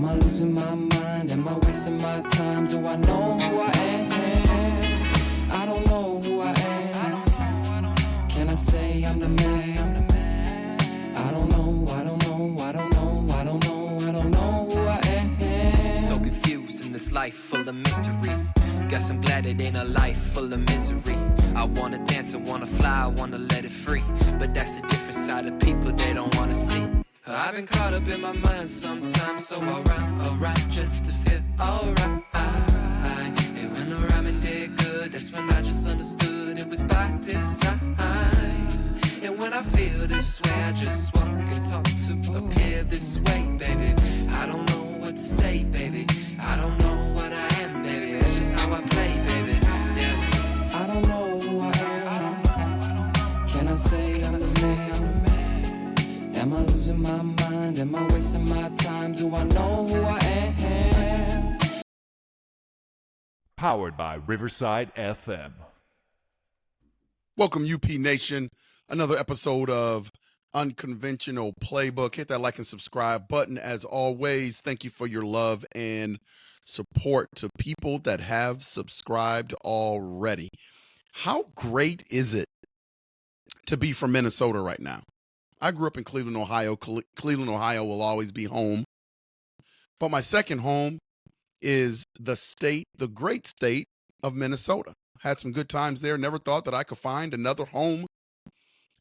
Am I losing my mind? Am I wasting my time? Do I know who I am? I don't know who I am. Can I say I'm the man? I don't know, I don't know, I don't know, I don't know, I don't know who I am. So confused in this life full of mystery. Guess I'm glad it ain't a life full of misery. I wanna dance, I wanna fly, I wanna let it free. But that's a different side of people they don't wanna see. I've been caught up in my mind sometimes, so alright, just to feel alright. And when the rhyming did good, that's when I just understood it was by design. And when I feel this way, I just walk and talk to appear this way, baby. I don't know what to say, baby. I don't know what I am, baby. That's just how I play, baby. Yeah. I don't know who I am. Can I say I'm the man? Am I losing my mind? Am I wasting my time? Do I know who I am? Powered by Riverside FM. Welcome, UP Nation. Another episode of Unconventional Playbook. Hit that like and subscribe button. As always, thank you for your love and support to people that have subscribed already. How great is it to be from Minnesota right now? I grew up in Cleveland, Ohio. Cleveland, Ohio will always be home. But my second home is the great state of Minnesota. Had some good times there. Never thought that I could find another home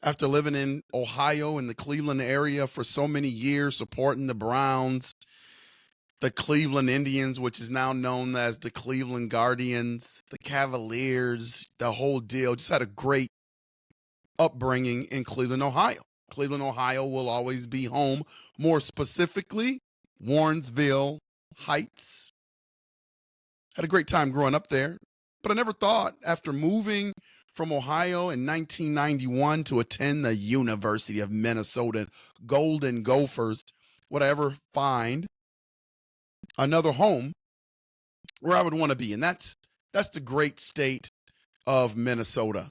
after living in Ohio and the Cleveland area for so many years, supporting the Browns, the Cleveland Indians, which is now known as the Cleveland Guardians, the Cavaliers, the whole deal. Just had a great upbringing in Cleveland, Ohio. Cleveland, Ohio will always be home. More specifically, Warrensville Heights. Had a great time growing up there. But I never thought, after moving from Ohio in 1991 to attend the University of Minnesota Golden Gophers, would I ever find another home where I would want to be. And that's the great state of Minnesota.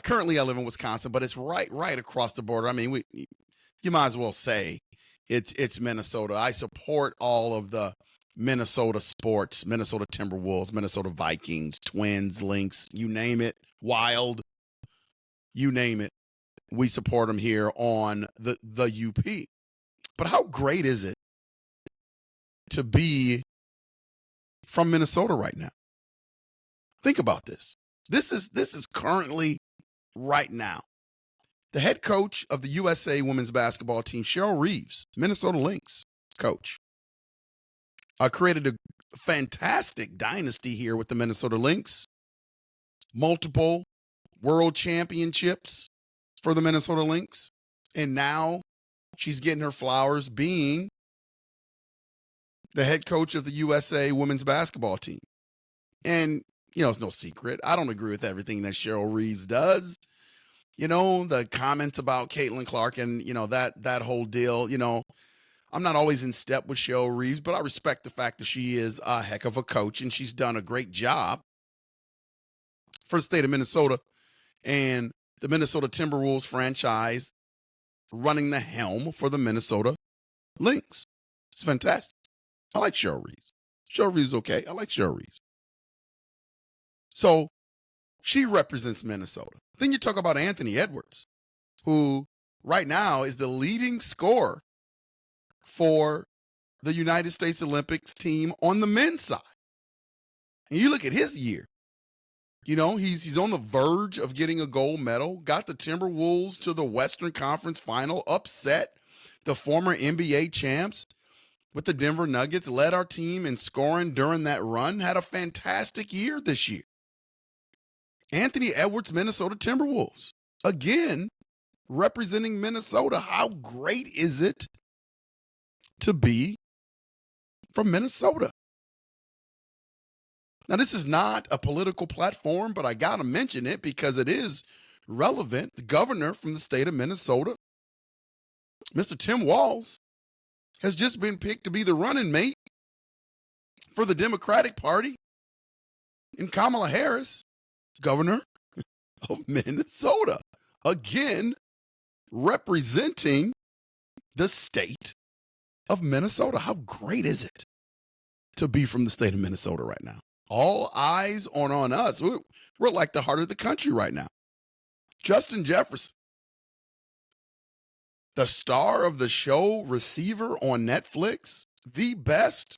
Currently I live in Wisconsin, but it's right across the border. I mean, you might as well say it's Minnesota. I support all of the Minnesota sports, Minnesota Timberwolves, Minnesota Vikings, Twins, Lynx, you name it, Wild, you name it. We support them here on the UP. But how great is it to be from Minnesota right now? Think about this. This is currently right now the head coach of the USA women's basketball team, Cheryl Reeves, Minnesota Lynx coach, created a fantastic dynasty here with the Minnesota Lynx. Multiple world championships for the Minnesota Lynx. And now she's getting her flowers being the head coach of the USA women's basketball team. And, it's no secret. I don't agree with everything that Cheryl Reeves does. The comments about Caitlin Clark and, that whole deal, I'm not always in step with Cheryl Reeves, but I respect the fact that she is a heck of a coach and she's done a great job for the state of Minnesota and the Minnesota Timberwolves franchise running the helm for the Minnesota Lynx. It's fantastic. I like Cheryl Reeves. Cheryl Reeves is okay. I like Cheryl Reeves. So she represents Minnesota. Then you talk about Anthony Edwards, who right now is the leading scorer for the United States Olympics team on the men's side. And you look at his year. He's on the verge of getting a gold medal, got the Timberwolves to the Western Conference Final, upset the former NBA champs with the Denver Nuggets, led our team in scoring during that run, had a fantastic year this year. Anthony Edwards, Minnesota Timberwolves, again, representing Minnesota. How great is it to be from Minnesota? Now, this is not a political platform, but I got to mention it because it is relevant. The governor from the state of Minnesota, Mr. Tim Walz, has just been picked to be the running mate for the Democratic Party and Kamala Harris, governor of Minnesota. Again, representing the state of Minnesota. How great is it to be from the state of Minnesota right now? All eyes on us. We're like the heart of the country right now. Justin Jefferson, the star of the show Receiver on Netflix, the best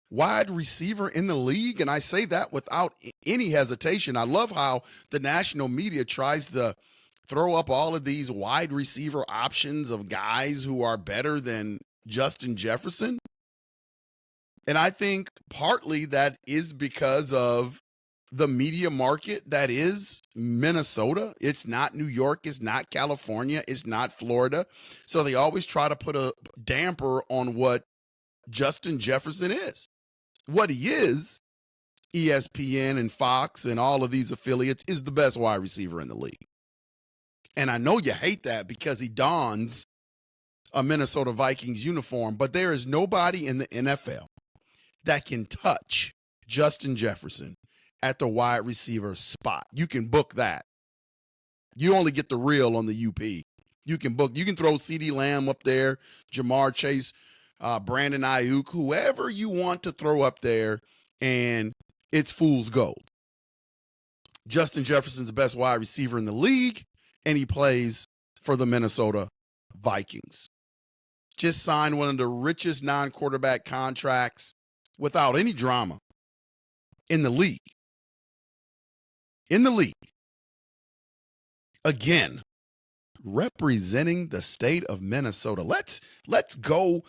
wide receiver in the league. And I say that without any hesitation. I love how the national media tries to throw up all of these wide receiver options of guys who are better than Justin Jefferson. And I think partly that is because of the media market that is Minnesota. It's not New York. It's not California. It's not Florida. So they always try to put a damper on what Justin Jefferson is. What he is, ESPN and Fox and all of these affiliates, is the best wide receiver in the league. And I know you hate that because he dons a Minnesota Vikings uniform, but there is nobody in the NFL that can touch Justin Jefferson at the wide receiver spot. You can book that. You only get the real on the UP. You can throw CeeDee Lamb up there, Jamar Chase, Brandon Ayuk, whoever you want to throw up there, and it's fool's gold. Justin Jefferson's the best wide receiver in the league, and he plays for the Minnesota Vikings. Just signed one of the richest non-quarterback contracts without any drama in the league. In the league. Again, representing the state of Minnesota. Let's go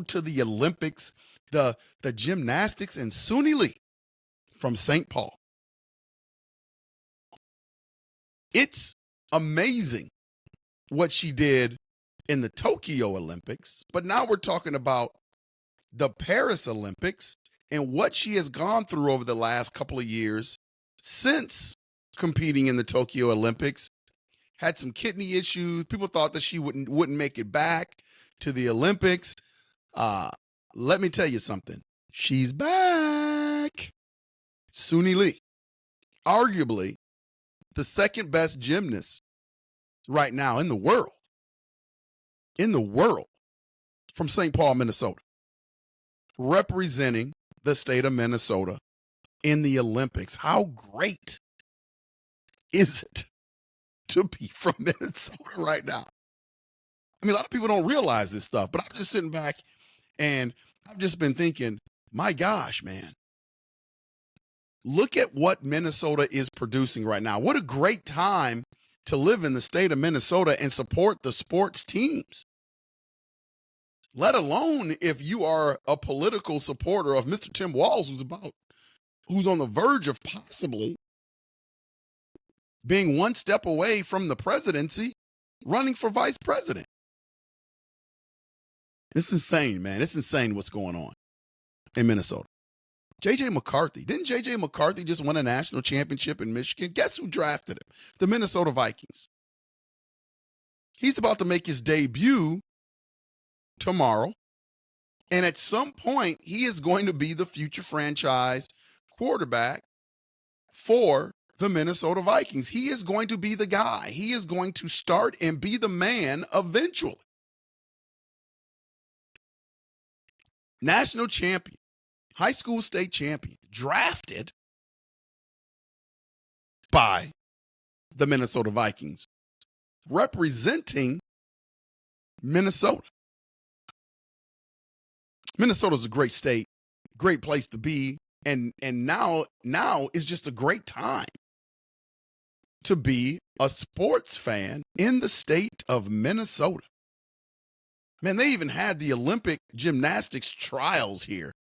to the Olympics, the gymnastics, and Suni Lee from St. Paul. It's amazing what she did in the Tokyo Olympics, but now we're talking about the Paris Olympics and what she has gone through over the last couple of years since competing in the Tokyo Olympics. Had some kidney issues. People thought that she wouldn't make it back to the Olympics. Let me tell you something. She's back. Suni Lee, arguably the second best gymnast right now in the world. From St. Paul, Minnesota. Representing the state of Minnesota in the Olympics. How great is it to be from Minnesota right now? I mean, a lot of people don't realize this stuff, but I'm just sitting back and I've just been thinking, my gosh, man, look at what Minnesota is producing right now. What a great time to live in the state of Minnesota and support the sports teams. Let alone if you are a political supporter of Mr. Tim Walz, who's on the verge of possibly being one step away from the presidency, running for vice president. It's insane, man. It's insane what's going on in Minnesota. J.J. McCarthy. Didn't J.J. McCarthy just win a national championship in Michigan? Guess who drafted him? The Minnesota Vikings. He's about to make his debut tomorrow. And at some point, he is going to be the future franchise quarterback for the Minnesota Vikings. He is going to be the guy. He is going to start and be the man eventually. National champion, high school state champion, drafted by the Minnesota Vikings, representing Minnesota. Minnesota's a great state, great place to be, and now is just a great time to be a sports fan in the state of Minnesota. Man, they even had the Olympic gymnastics trials here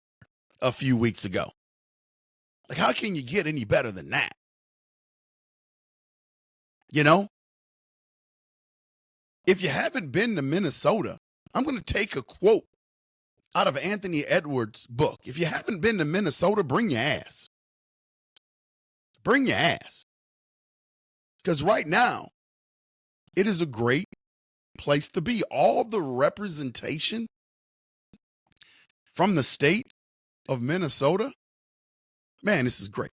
a few weeks ago. Like, how can you get any better than that? You know? If you haven't been to Minnesota, I'm going to take a quote out of Anthony Edwards' book. If you haven't been to Minnesota, bring your ass. Bring your ass. Because right now, it is a great place to be. All the representation from the state of Minnesota, man, this is great.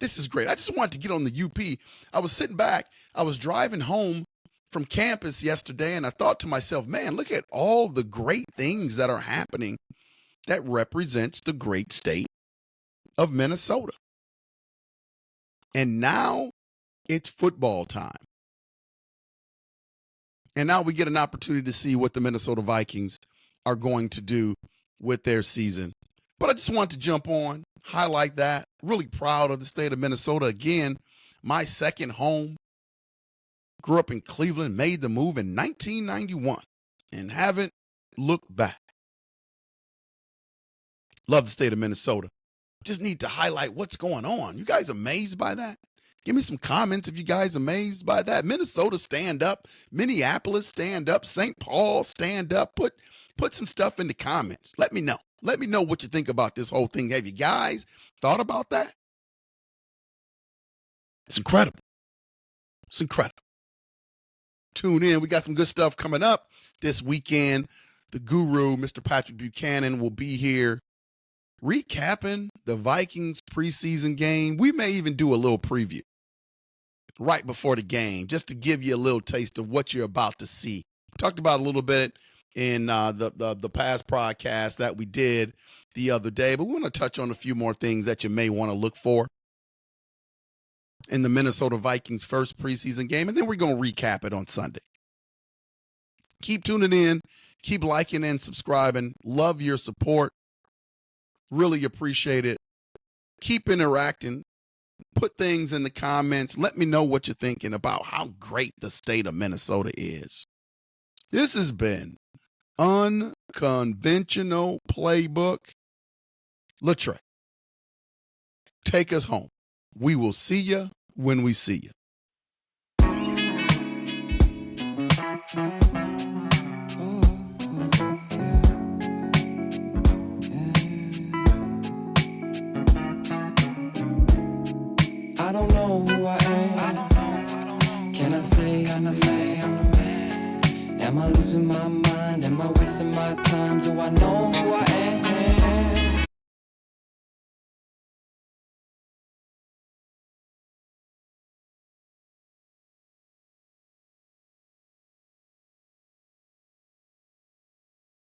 This is great. I just wanted to get on the UP. I was sitting back. I was driving home from campus yesterday, and I thought to myself, man, look at all the great things that are happening that represents the great state of Minnesota. And now it's football time. And now we get an opportunity to see what the Minnesota Vikings are going to do with their season. But I just want to jump on, highlight that. Really proud of the state of Minnesota. Again, my second home. Grew up in Cleveland, made the move in 1991, and haven't looked back. Love the state of Minnesota. Just need to highlight what's going on. You guys amazed by that? Give me some comments if you guys amazed by that. Minnesota, stand up. Minneapolis, stand up. St. Paul, stand up. Put some stuff in the comments. Let me know. Let me know what you think about this whole thing. Have you guys thought about that? It's incredible. It's incredible. Tune in. We got some good stuff coming up this weekend. The guru, Mr. Patrick Buchanan, will be here recapping the Vikings preseason game. We may even do a little preview right before the game just to give you a little taste of what you're about to see. Talked about a little bit in the past podcast that we did the other day, but we want to touch on a few more things that you may want to look for in the Minnesota Vikings first preseason game, and then we're going to recap it on Sunday. Keep tuning in. Keep liking and subscribing. Love your support. Really appreciate it. Keep interacting. Put things in the comments. Let me know what you're thinking about how great the state of Minnesota is. This has been Unconventional Playbook. Latre, take us home. We will see you when we see you. I don't know who I am. Can I say I'm the man? Am I losing my mind? Am I wasting my time? Do I know who I am?